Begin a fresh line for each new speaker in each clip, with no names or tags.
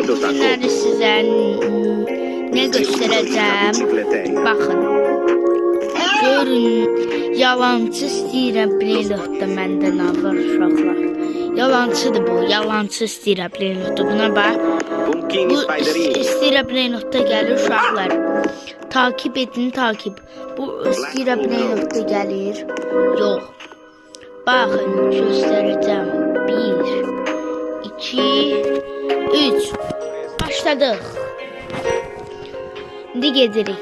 Bugünləri sizə nə göstərəcəm? Baxın. Görün, yalancı istəyirəm Brainrotda məndən alır uşaqlar. Yalancıdır bu, yalancı istəyirəm Brainrotda. Buna bax. Bu istəyirəm Brainrotda gəlir uşaqlar. Takip edin, takip. Bu istəyirəm Brainrotda gəlir. Yox. Baxın, göstərəcəm. 1, 2, 3. Başladıq. İndi gedirik.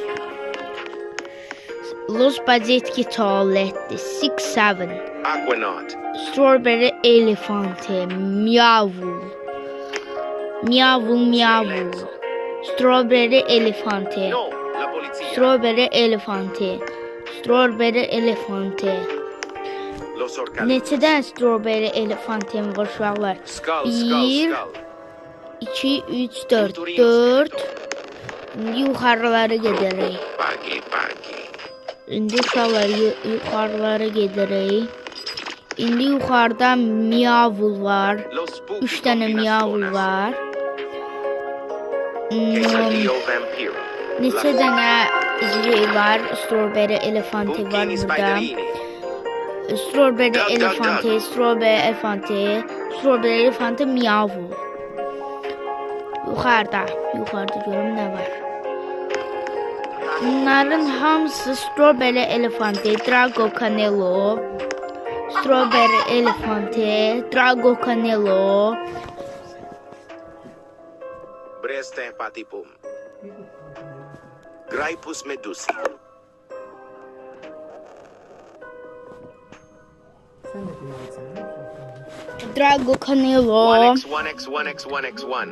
Los Badetki tuvaletli 6-7.
Aquanaut.
Strawberry elefante. Miavul. Miavul miavul. Strawberry elefante.
No, la polizia.
Strawberry elefante. Strawberry elefante.
Los orcali.
Neçədən strawberry elefantem var uşaqlar?
Skull,
1,
skull,
2, 3, 4. 4. İndi yuxarılara gedərək.
Paghi, paghi.
İndi uşaqlar yuxarılara gedərək. İndi yuxarıda miavul var.
Lo spooky
3 dənə miavul
combinastonas.
var.
Quesadillo vampiro.
Neçə dənə var? Strawberry elefanti var
Pumpkin
burada.
spiderini.
Strawberry
Dug, dug,
elefante,
dug.
strawberry elefante, strawberry elefante miavul. Yuxarıda görüm nə var. Bunların hamısı strawberry elefante, Drago Canelo, strawberry elefante, Drago Canelo.
Breste patipum. Graipus medusi.
Drago Canelo,
1x, 1x, 1x, 1x1.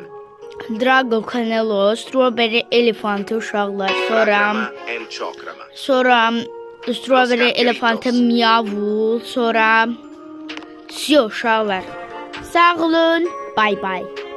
Drago Canelo, strawberry elefante uşaqlar.
Racrama and chokrama.
Sonra strawberry elefante miavul. Sonra uşaqlar. Sağ olun. Bye bye.